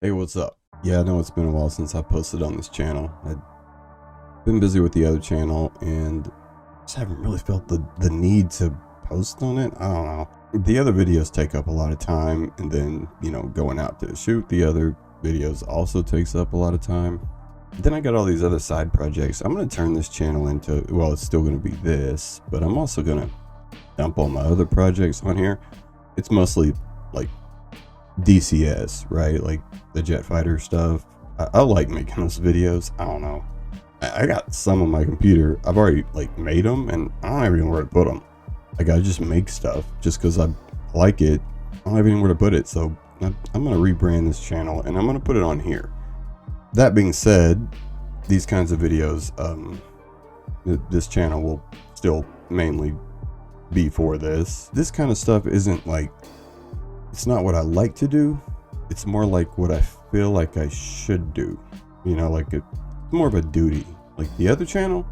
Hey, what's up? Yeah, I know it's been a while since I posted on this channel. I've been busy with the other channel and just haven't really felt the need to post on it. I don't know. The other videos take up a lot of time, and then, going out to shoot the other videos also takes up a lot of time. Then I got all these other side projects. I'm going to turn this channel into, well, it's still going to be this, but I'm also going to dump all my other projects on here. It's mostly like DCS, right? Like the jet fighter stuff. I like making those videos. I don't know. I got some on my computer. I've already like made them, and I don't have anywhere to put them. Like, I just make stuff just because I like it. I don't have anywhere to put it, so I'm gonna rebrand this channel and I'm gonna put it on here. That being said, these kinds of videos, this channel will still mainly be for this. This kind of stuff isn't like, it's not what I like to do. It's more like what I feel like I should do. Like it's more of a duty. Like the other channel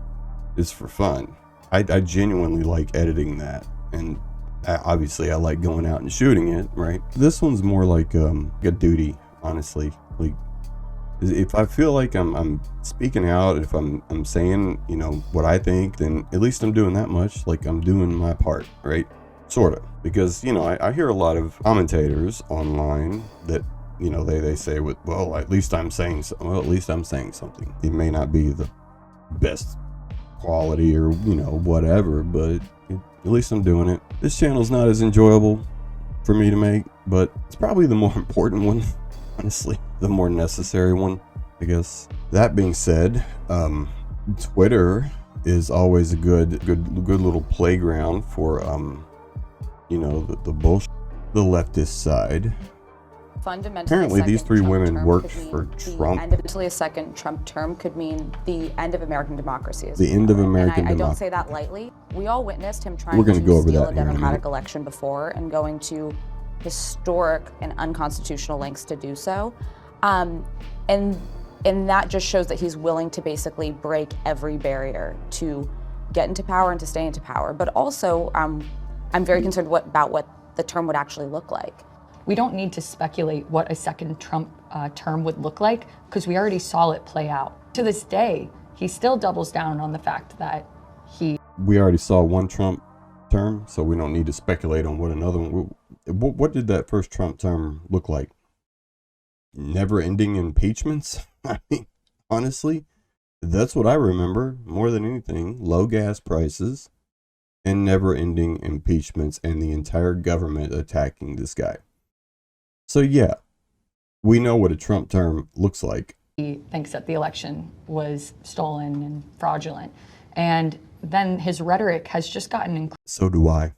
is for fun. I genuinely like editing that. And obviously I like going out and shooting it, right? This one's more like a duty, honestly. Like, if I feel like I'm speaking out, if I'm saying, what I think, then at least I'm doing that much. Like, I'm doing my part, right? Sort of. Because, I hear a lot of commentators online that, they say, well, at least I'm saying something. It may not be the best quality or, whatever, but at least I'm doing it. This channel's not as enjoyable for me to make, but it's probably the more important one, honestly. The more necessary one, I guess. That being said, Twitter is always a good little playground for, the bullshit, the leftist side. Apparently these three women worked for Trump. Fundamentally, a second Trump term could mean the end of American democracy. The end of American democracy. I don't say that lightly. We all witnessed him trying We're gonna to go over steal that a democratic election before and going to historic and unconstitutional lengths to do so. And that just shows that he's willing to basically break every barrier to get into power and to stay into power. But also, I'm very concerned about what the term would actually look like. We don't need to speculate what a second Trump term would look like, because we already saw it play out. To this day, he still doubles down on the fact that we already saw one Trump term, so we don't need to speculate on what another one. What did that first Trump term look like? Never-ending impeachments? I mean, honestly, that's what I remember more than anything. Low gas prices and never-ending impeachments and the entire government attacking this guy. So yeah, we know what a Trump term looks like. he thinks that the election was stolen and fraudulent. And then his rhetoric has just gotten So do I.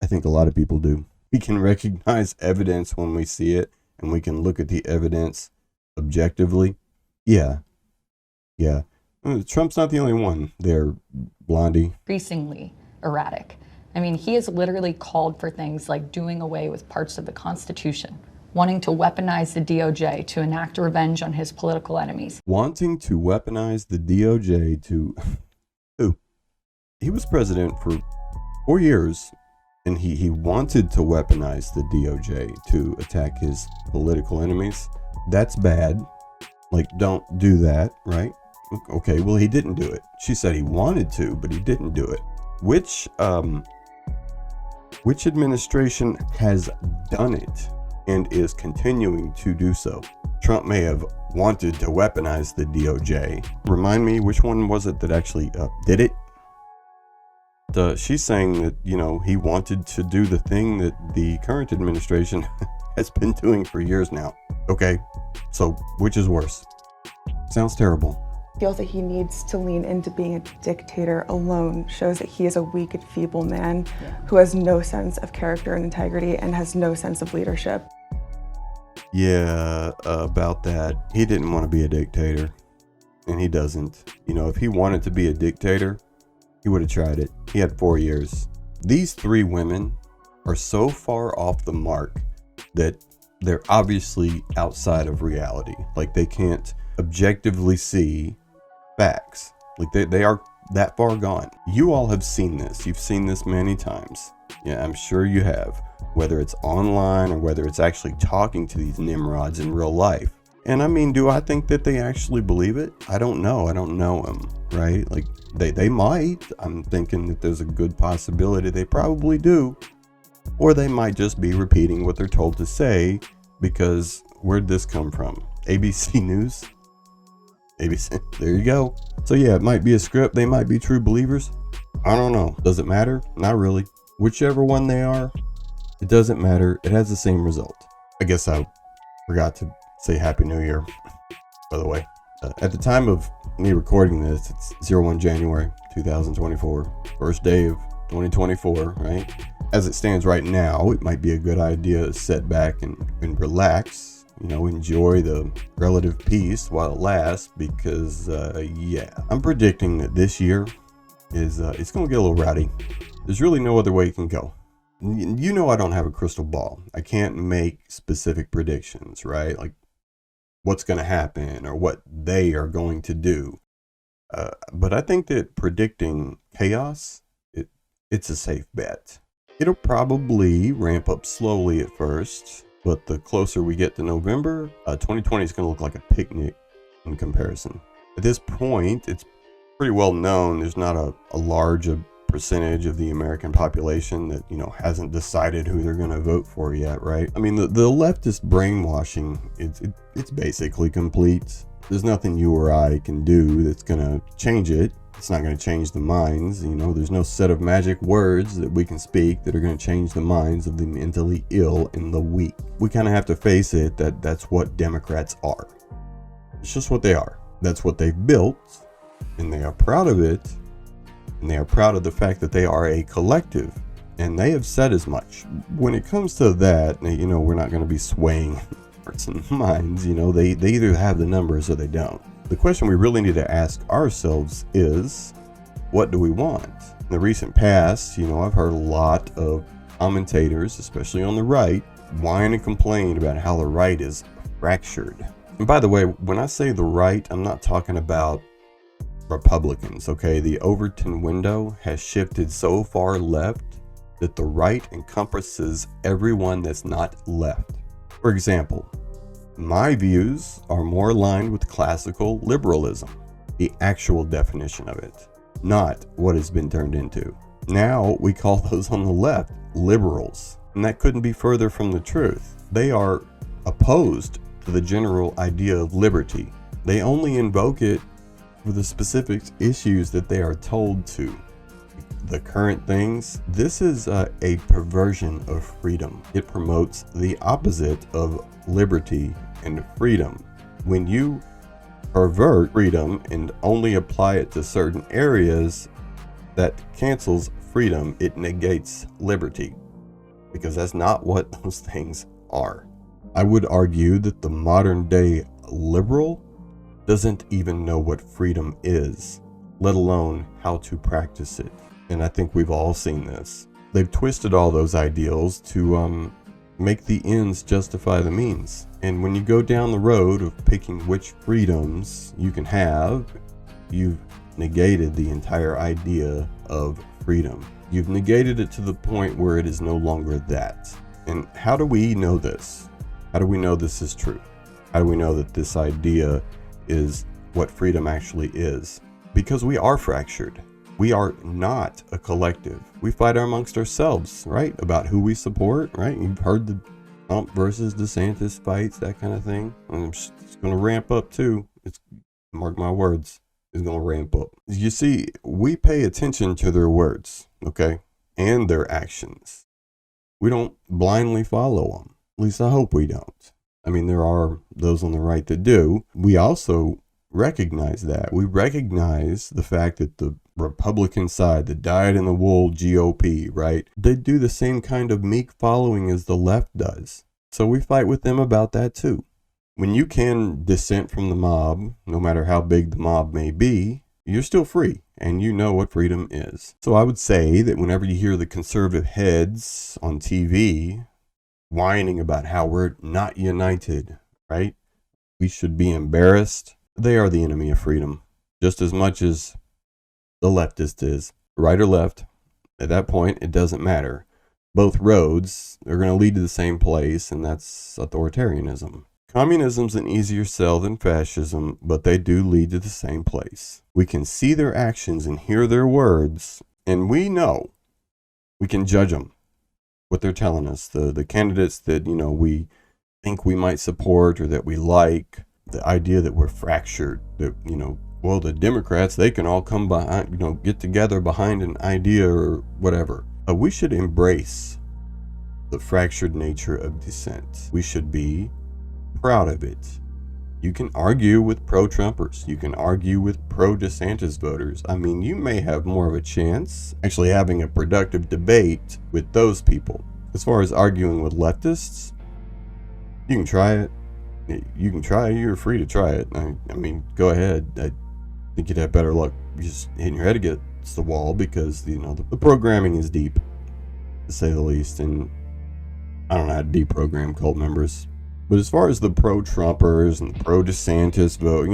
I think a lot of people do. We can recognize evidence when we see it, and we can look at the evidence objectively. Yeah. Trump's not the only one there, Blondie. increasingly erratic. I mean, he has literally called for things like doing away with parts of the Constitution, wanting to weaponize the DOJ to enact revenge on his political enemies. Wanting to weaponize the DOJ to... Who? He was president for 4 years, and he wanted to weaponize the DOJ to attack his political enemies. That's bad. Like, don't do that, right? Okay, well, he didn't do it. She said he wanted to, but he didn't do it. Which administration has done it and is continuing to do so? Trump may have wanted to weaponize the DOJ. Remind me, which one was it that actually did it? She's saying that, he wanted to do the thing that the current administration has been doing for years now. Okay, so which is worse? Sounds terrible. Feels that he needs to lean into being a dictator alone shows that he is a weak and feeble man who has no sense of character and integrity and has no sense of leadership. Yeah, about that. He didn't want to be a dictator, and he doesn't. If he wanted to be a dictator, he would have tried it. He had 4 years. These three women are so far off the mark that they're obviously outside of reality. Like, they can't objectively see facts. Like, they are that far gone. You all have seen this. You've seen this many times. Yeah, I'm sure you have, whether it's online or whether it's actually talking to these nimrods in real life. And I mean, do I think that they actually believe it? I don't know. I don't know them, right? Like, they might. I'm thinking that there's a good possibility they probably do. Or they might just be repeating what they're told to say, because where'd this come from? ABC News? ABC, there you go. So yeah, it might be a script. They might be true believers. I don't know. Does it matter? Not really. Whichever one they are, it doesn't matter. It has the same result. I guess I forgot to say Happy New Year, by the way. At the time of me recording this, it's 01 January 2024, first day of 2024, right? As it stands right now, it might be a good idea to sit back and relax, enjoy the relative peace while it lasts, because, I'm predicting that this year is, it's going to get a little rowdy. There's really no other way it can go. I don't have a crystal ball. I can't make specific predictions, right? Like what's going to happen or what they are going to do. But I think that predicting chaos, it's a safe bet. It'll probably ramp up slowly at first, but the closer we get to November, 2020 is going to look like a picnic in comparison. At this point, it's pretty well known there's not a large percentage of the American population that, hasn't decided who they're going to vote for yet, right? I mean, the leftist brainwashing, it's basically complete. There's nothing you or I can do that's going to change it. It's not going to change the minds. There's no set of magic words that we can speak that are going to change the minds of the mentally ill and the weak. We kind of have to face it that that's what Democrats are. It's just what they are. That's what they've built, and they are proud of it. And they are proud of the fact that they are a collective. And they have said as much. When it comes to that, we're not going to be swaying hearts and minds. They either have the numbers or they don't. The question we really need to ask ourselves is, what do we want? In the recent past, I've heard a lot of commentators, especially on the right, whine and complain about how the right is fractured. And by the way, when I say the right, I'm not talking about Republicans, okay? The Overton window has shifted so far left that the right encompasses everyone that's not left. For example, my views are more aligned with classical liberalism, the actual definition of it, not what it's been turned into. Now we call those on the left liberals, and that couldn't be further from the truth. They are opposed to the general idea of liberty. They only invoke it for the specific issues that they are told to. The current things, this is a perversion of freedom. It promotes the opposite of liberty and freedom. When you pervert freedom and only apply it to certain areas, that cancels freedom. It negates liberty, because that's not what those things are. I would argue that the modern day liberal doesn't even know what freedom is, let alone how to practice it. And I think we've all seen this. They've twisted all those ideals to make the ends justify the means. And when you go down the road of picking which freedoms you can have, you've negated the entire idea of freedom. You've negated it to the point where it is no longer that. And how do we know this? How do we know this is true? How do we know that this idea is what freedom actually is? Because we are fractured. We are not a collective. We fight amongst ourselves, right? About who we support, right? You've heard the Trump versus DeSantis fights, that kind of thing. And it's going to ramp up too. It's, mark my words, it's going to ramp up. You see, we pay attention to their words, okay? And their actions. We don't blindly follow them. At least I hope we don't. I mean, there are those on the right that do. We also recognize that. We recognize the fact that the Republican side, the dyed-in-the-wool GOP, right? They do the same kind of meek following as the left does. So we fight with them about that too. When you can dissent from the mob, no matter how big the mob may be, you're still free, and you know what freedom is. So I would say that whenever you hear the conservative heads on TV whining about how we're not united, right? We should be embarrassed. They are the enemy of freedom, just as much as the leftist is. Right or left, at that point, it doesn't matter. Both roads are going to lead to the same place, and that's authoritarianism. Communism's an easier sell than fascism, but they do lead to the same place. We can see their actions and hear their words, and we know we can judge them, what they're telling us. The candidates that, we think we might support or that we like, the idea that we're fractured, that, well, the Democrats, they can all come behind, get together behind an idea or whatever. We should embrace the fractured nature of dissent. We should be proud of it. You can argue with pro-Trumpers. You can argue with pro-DeSantis voters. I mean, you may have more of a chance actually having a productive debate with those people. As far as arguing with leftists, you can try it. You can try it. You're free to try it. I mean, go ahead. I think you'd have better luck just hitting your head against the wall because, the programming is deep, to say the least. And I don't know how to deprogram cult members. But as far as the pro-Trumpers and the pro-DeSantis vote,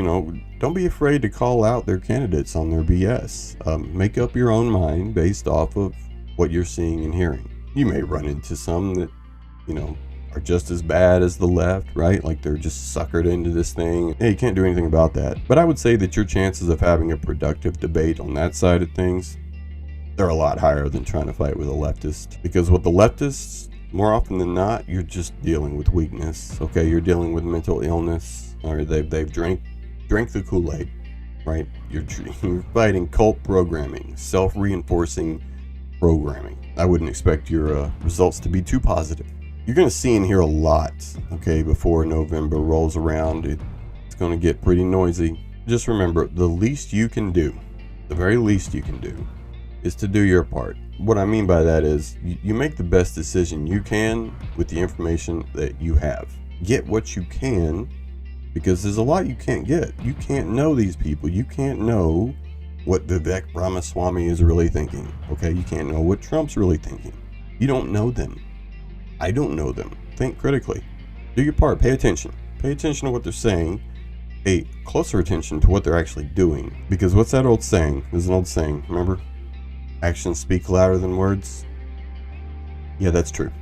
don't be afraid to call out their candidates on their BS. Make up your own mind based off of what you're seeing and hearing. You may run into some that, are just as bad as the left, right? Like they're just suckered into this thing. Hey, you can't do anything about that. But I would say that your chances of having a productive debate on that side of things, they're a lot higher than trying to fight with a leftist. Because with the leftists, more often than not, you're just dealing with weakness. Okay, you're dealing with mental illness, or they've drank the Kool-Aid, right? You're fighting cult programming, self-reinforcing programming. I wouldn't expect your results to be too positive. You're going to see and hear a lot, okay, before November rolls around. It's going to get pretty noisy. Just remember, the least you can do, the very least you can do, is to do your part. What I mean by that is you make the best decision you can with the information that you have. Get what you can, because there's a lot you can't get. You can't know these people. You can't know what Vivek Ramaswamy is really thinking. Okay, you can't know what Trump's really thinking. You don't know them. I don't know them. Think critically. Do your part. Pay attention. Pay attention to what they're saying. Pay closer attention to what they're actually doing. Because what's that old saying? There's an old saying, remember? Actions speak louder than words. Yeah, that's true.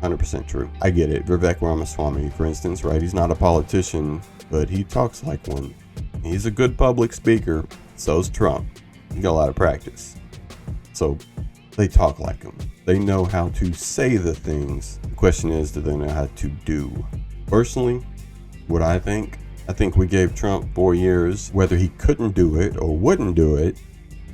100% true. I get it. Vivek Ramaswamy, for instance, right? He's not a politician, but he talks like one. He's a good public speaker. So's Trump. He got a lot of practice. So they talk like him. They know how to say the things. The question is, do they know how to do? Personally, what I think we gave Trump 4 years, whether he couldn't do it or wouldn't do it,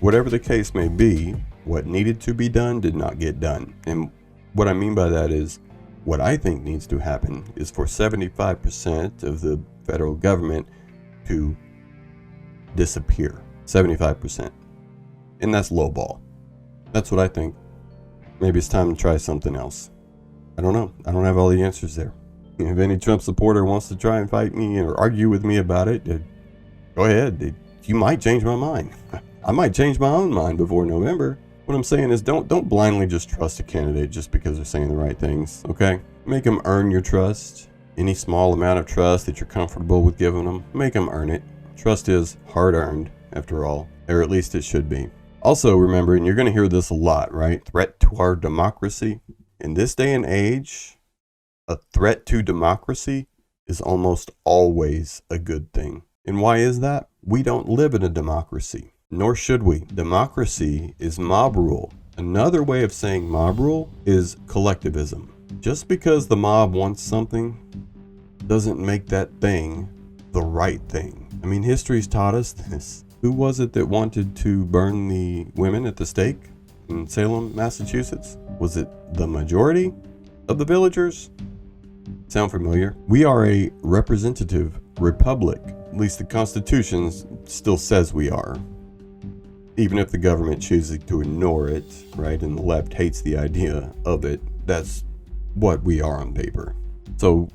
whatever the case may be, what needed to be done did not get done. And what I mean by that is, what I think needs to happen is for 75% of the federal government to disappear. 75%. And that's lowball. That's what I think. Maybe it's time to try something else. I don't know. I don't have all the answers there. If any Trump supporter wants to try and fight me or argue with me about it, go ahead. You might change my mind. I might change my own mind before November. What I'm saying is don't blindly just trust a candidate just because they're saying the right things, okay? Make them earn your trust. Any small amount of trust that you're comfortable with giving them, make them earn it. Trust is hard-earned, after all, or at least it should be. Also, remember, and you're going to hear this a lot, right? Threat to our democracy. In this day and age, a threat to democracy is almost always a good thing. And why is that? We don't live in a democracy, nor should we. Democracy is mob rule. Another way of saying mob rule is collectivism. Just because the mob wants something doesn't make that thing the right thing. I mean, history's taught us this. Who was it that wanted to burn the women at the stake in Salem, Massachusetts? Was it the majority of the villagers? Sound familiar? We are a representative republic. At least the Constitution still says we are. Even if the government chooses to ignore it, right, and the left hates the idea of it, that's what we are on paper. So,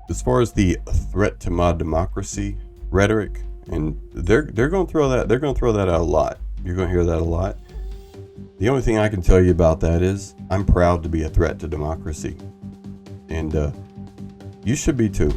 as far as the threat to my democracy rhetoric, and they're going to throw that out a lot. You're going to hear that a lot. The only thing I can tell you about that is I'm proud to be a threat to democracy. And you should be too.